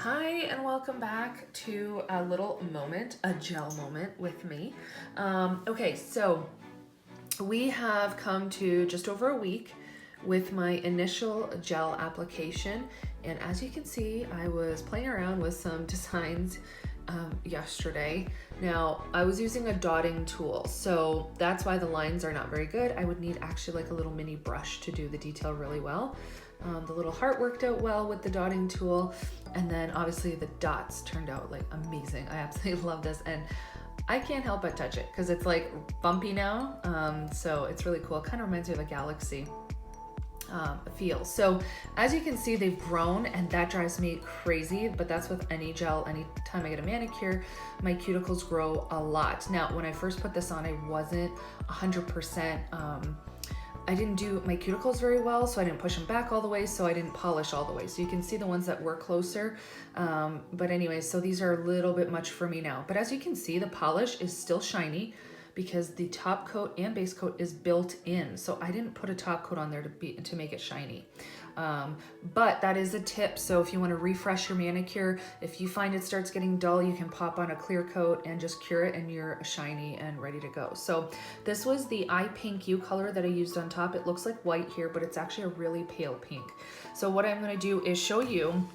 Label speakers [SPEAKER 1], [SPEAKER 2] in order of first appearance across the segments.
[SPEAKER 1] Hi, and welcome back to a little moment, a gel moment with me. Okay, so we have come to just over a week with my initial gel application, and as you can see, I was playing around with some designs yesterday. Now, I was using a dotting tool, so that's why the lines are not very good. I would need actually like a little mini brush to do the detail really well. The little heart worked out well with the dotting tool, and then obviously the dots turned out like amazing. I absolutely love this, and I can't help but touch it because it's like bumpy now, so it's really cool. It kind of reminds me of a galaxy feel. So as you can see, they've grown, and that drives me crazy, but that's with any gel. Anytime I get a manicure, my cuticles grow a lot. Now, when I first put this on, I wasn't 100%, I didn't do my cuticles very well, so I didn't push them back all the way, so I didn't polish all the way. So you can see the ones that were closer. But anyway, so these are a little bit much for me now. But as you can see, the polish is still shiny because the top coat and base coat is built in. So I didn't put a top coat on there to make it shiny. But that is a tip. So if you want to refresh your manicure, if you find it starts getting dull, you can pop on a clear coat and just cure it, and you're shiny and ready to go. So this was the eye pink U color that I used on top. It looks like white here, but it's actually a really pale pink. So what I'm going to do is show you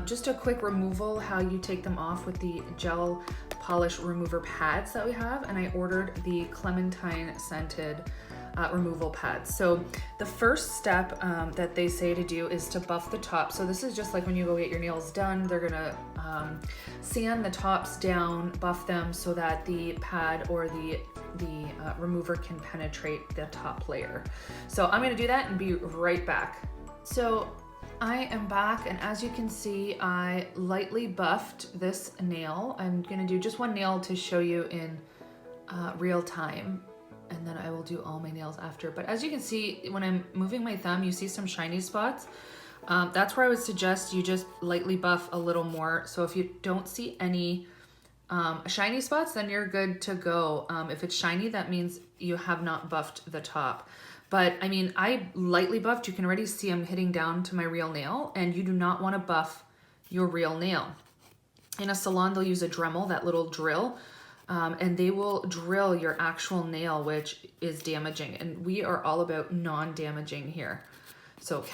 [SPEAKER 1] just a quick removal, how you take them off with the gel polish remover pads that we have. And I ordered the clementine scented removal pads. So the first step that they say to do is to buff the top. So this is just like when you go get your nails done, they're gonna sand the tops down, buff them so that the pad or the remover can penetrate the top layer. So I'm gonna do that and be right back. So I am back, and as you can see, I lightly buffed this nail. I'm gonna do just one nail to show you in real time, and then I will do all my nails after. But as you can see, when I'm moving my thumb, you see some shiny spots. That's where I would suggest you just lightly buff a little more. So if you don't see any shiny spots, then you're good to go. If it's shiny, that means you have not buffed the top. But I mean, I lightly buffed. You can already see I'm hitting down to my real nail, and you do not want to buff your real nail. In a salon, they'll use a Dremel, that little drill, and they will drill your actual nail, which is damaging. And we are all about non-damaging here. So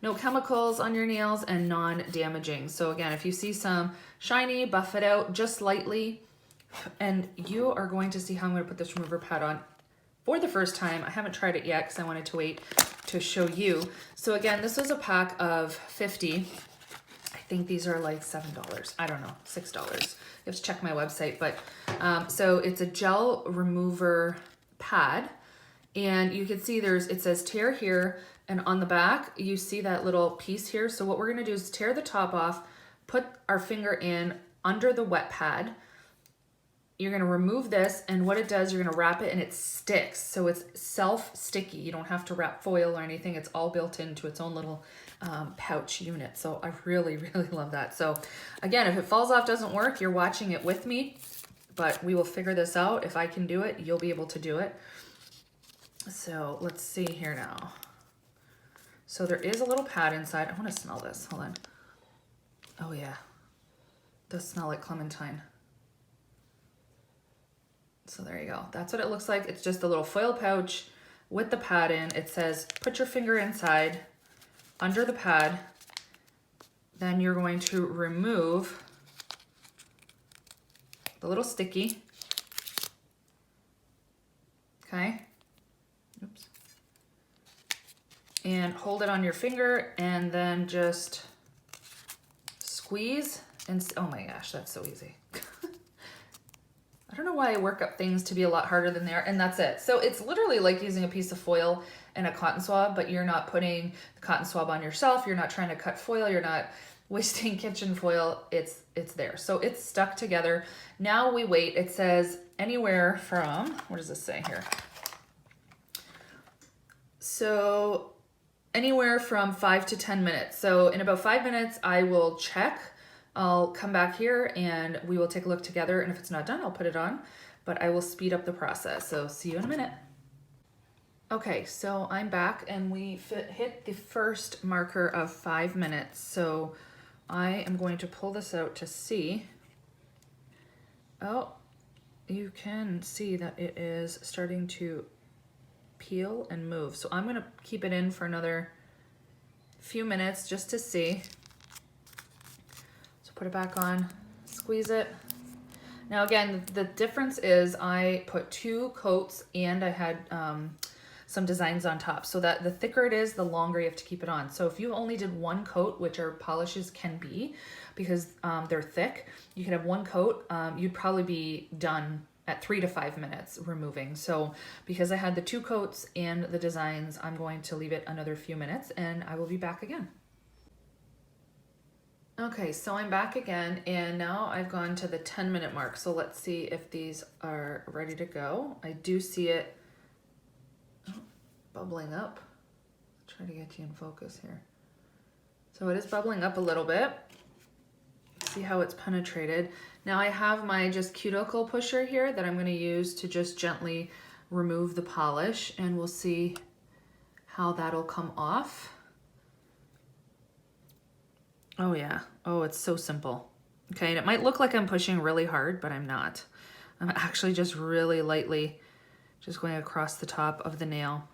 [SPEAKER 1] no chemicals on your nails, and non-damaging. So again, if you see some shiny, buff it out just lightly, and you are going to see how I'm going to put this remover pad on for the first time. I haven't tried it yet because I wanted to wait to show you. So again, this was a pack of 50. I think these are like $7. I don't know, $6. You have to check my website. But so it's a gel remover pad, and you can see it says tear here, and on the back you see that little piece here. So what we're gonna do is tear the top off, put our finger in under the wet pad. You're gonna remove this, and what it does, you're gonna wrap it and it sticks. So it's self-sticky. You don't have to wrap foil or anything. It's all built into its own little pouch unit. So I really, really love that. So again, if it falls off, doesn't work, you're watching it with me, but we will figure this out. If I can do it, you'll be able to do it. So let's see here now. So there is a little pad inside. I wanna smell this, hold on. Oh yeah, it does smell like clementine. So there you go. That's what it looks like. It's just a little foil pouch with the pad in. It says, put your finger inside under the pad. Then you're going to remove the little sticky. Okay. Oops. And hold it on your finger, and then just squeeze. And oh my gosh, that's so easy. I don't know why I work up things to be a lot harder than they are, and that's it. So it's literally like using a piece of foil and a cotton swab, but you're not putting the cotton swab on yourself. You're not trying to cut foil. You're not wasting kitchen foil. It's there. So it's stuck together. Now we wait. It says anywhere from, what does this say here? So anywhere from 5 to 10 minutes. So in about 5 minutes, I will check. I'll come back here and we will take a look together, and if it's not done, I'll put it on, but I will speed up the process. So see you in a minute. Okay, so I'm back, and we hit the first marker of 5 minutes. So I am going to pull this out to see. Oh, you can see that it is starting to peel and move. So I'm gonna keep it in for another few minutes just to see. So put it back on, squeeze it. Now again, the difference is I put 2 coats and I had some designs on top, so that the thicker it is, the longer you have to keep it on. So if you only did 1 coat, which our polishes can be, because they're thick, you could have 1 coat, you'd probably be done at 3 to 5 minutes removing. So because I had the 2 coats and the designs, I'm going to leave it another few minutes and I will be back again. Okay, so I'm back again, and now I've gone to the 10-minute mark. So let's see if these are ready to go. I do see it bubbling up. I'll try to get you in focus here. So it is bubbling up a little bit. See how it's penetrated. Now I have my just cuticle pusher here that I'm going to use to just gently remove the polish, and we'll see how that'll come off. Oh yeah, oh, it's so simple. Okay, and it might look like I'm pushing really hard, but I'm not. I'm actually just really lightly just going across the top of the nail.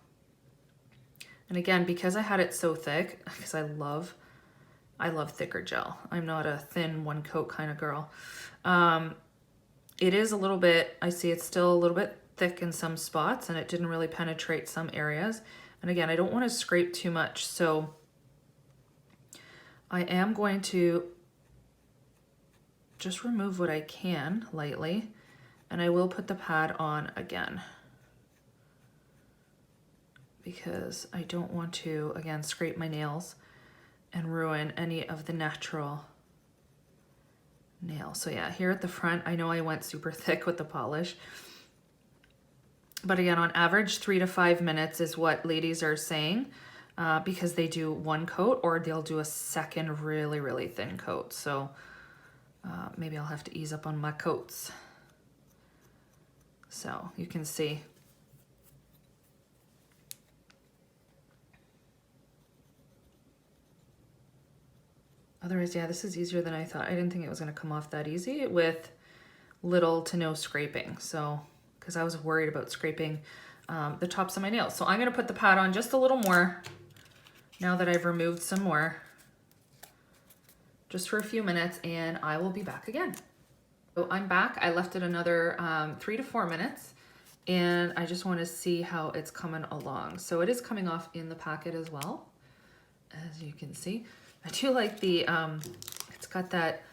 [SPEAKER 1] And again, because I had it so thick, because I love thicker gel. I'm not a thin 1 coat kind of girl. It is a little bit, I see it's still a little bit thick in some spots, and it didn't really penetrate some areas. And again, I don't want to scrape too much, so I am going to just remove what I can lightly, and I will put the pad on again because I don't want to, again, scrape my nails and ruin any of the natural nail. So yeah, here at the front, I know I went super thick with the polish, but again, on average, 3 to 5 minutes is what ladies are saying. Because they do 1 coat, or they'll do a second really, really thin coat. So maybe I'll have to ease up on my coats. So you can see. Otherwise, yeah, this is easier than I thought. I didn't think it was going to come off that easy with little to no scraping. So, because I was worried about scraping the tops of my nails. So I'm going to put the pad on just a little more. Now that I've removed some more, just for a few minutes, and I will be back again. So I'm back. I left it another 3 to 4 minutes, and I just want to see how it's coming along. So it is coming off in the packet as well, as you can see. I do like the, it's got that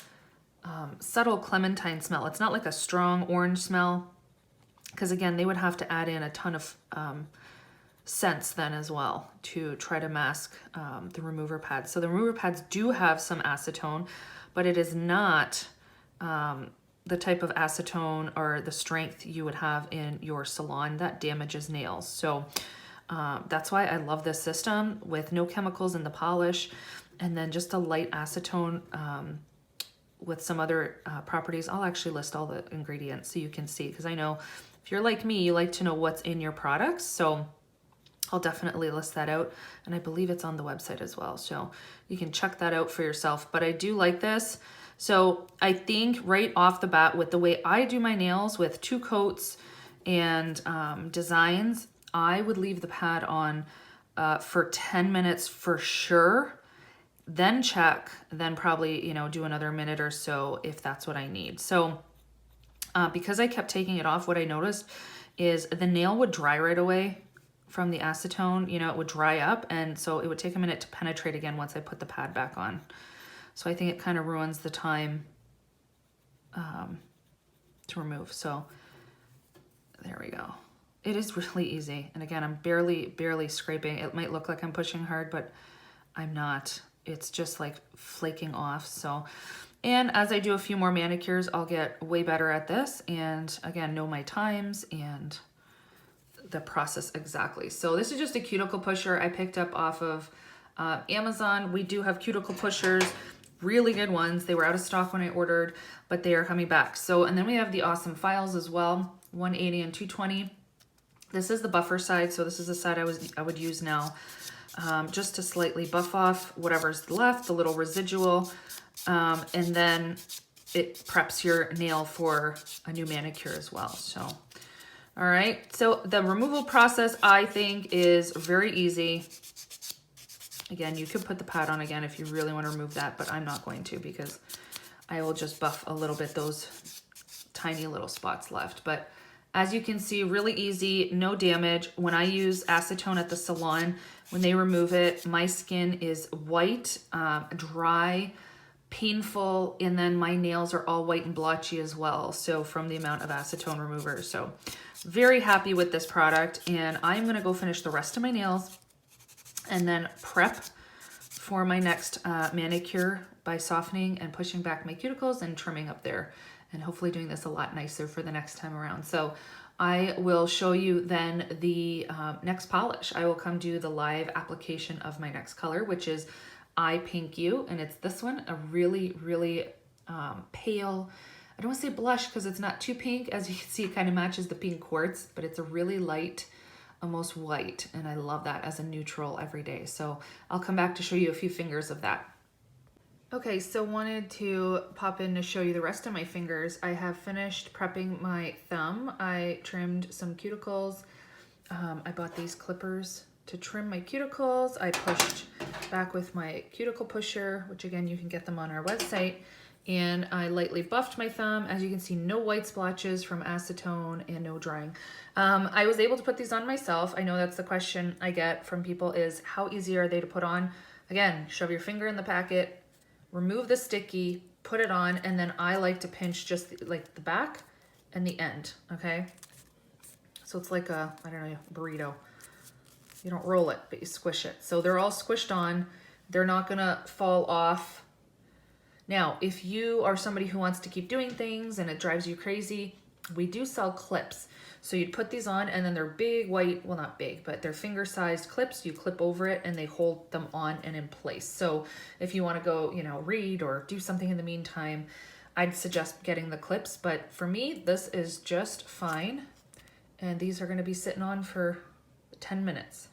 [SPEAKER 1] subtle clementine smell. It's not like a strong orange smell, because again, they would have to add in a ton of scents then as well to try to mask the remover pads. So the remover pads do have some acetone, but it is not the type of acetone or the strength you would have in your salon that damages nails. So that's why I love this system with no chemicals in the polish, and then just a light acetone with some other properties. I'll actually list all the ingredients so you can see, because I know if you're like me, you like to know what's in your products. So I'll definitely list that out, and I believe it's on the website as well, so you can check that out for yourself. But I do like this. So I think right off the bat, with the way I do my nails with 2 coats and designs, I would leave the pad on for 10 minutes for sure, then check, then probably, you know, do another minute or so if that's what I need. So because I kept taking it off, what I noticed is the nail would dry right away from the acetone. You know, it would dry up, and so it would take a minute to penetrate again once I put the pad back on. So I think it kind of ruins the time to remove. So there we go. It is really easy, and again, I'm barely scraping. It might look like I'm pushing hard, but I'm not. It's just like flaking off. So, and as I do a few more manicures, I'll get way better at this, and again, know my times and the process exactly. So this is just a cuticle pusher I picked up off of Amazon. We do have cuticle pushers, really good ones. They were out of stock when I ordered, but they are coming back. So, and then we have the awesome files as well, 180 and 220. This is the buffer side, so this is the side I would use now, just to slightly buff off whatever's left, the little residual And then it preps your nail for a new manicure as well. So, all right. So the removal process, I think, is very easy. Again, you could put the pad on again if you really want to remove that, but I'm not going to because I will just buff a little bit those tiny little spots left. But as you can see, really easy, no damage. When I use acetone at the salon, when they remove it, my skin is white, dry, painful, and then my nails are all white and blotchy as well. So from the amount of acetone remover. So very happy with this product, and I'm gonna go finish the rest of my nails and then prep for my next manicure by softening and pushing back my cuticles and trimming up there, and hopefully doing this a lot nicer for the next time around. So I will show you then the next polish. I will come do the live application of my next color, which is I Pink You, and it's this one, a really, really pale, I don't want to say blush because it's not too pink. As you can see, it kind of matches the pink quartz, but it's a really light, almost white, and I love that as a neutral every day. So I'll come back to show you a few fingers of that. Okay, so wanted to pop in to show you the rest of my fingers. I have finished prepping my thumb. I trimmed some cuticles. I bought these clippers to trim my cuticles. I pushed back with my cuticle pusher, which again, you can get them on our website. And I lightly buffed my thumb. As you can see, no white splotches from acetone and no drying. I was able to put these on myself. I know that's the question I get from people is how easy are they to put on? Again, shove your finger in the packet, remove the sticky, put it on, and then I like to pinch just like the back and the end, okay? So it's like a, I don't know, burrito. You don't roll it, but you squish it. So they're all squished on. They're not gonna fall off. Now, if you are somebody who wants to keep doing things and it drives you crazy, we do sell clips. So you'd put these on and then they're big white, well not big, but they're finger-sized clips. You clip over it and they hold them on and in place. So if you want to go, you know, read or do something in the meantime, I'd suggest getting the clips. But for me, this is just fine. And these are going to be sitting on for 10 minutes.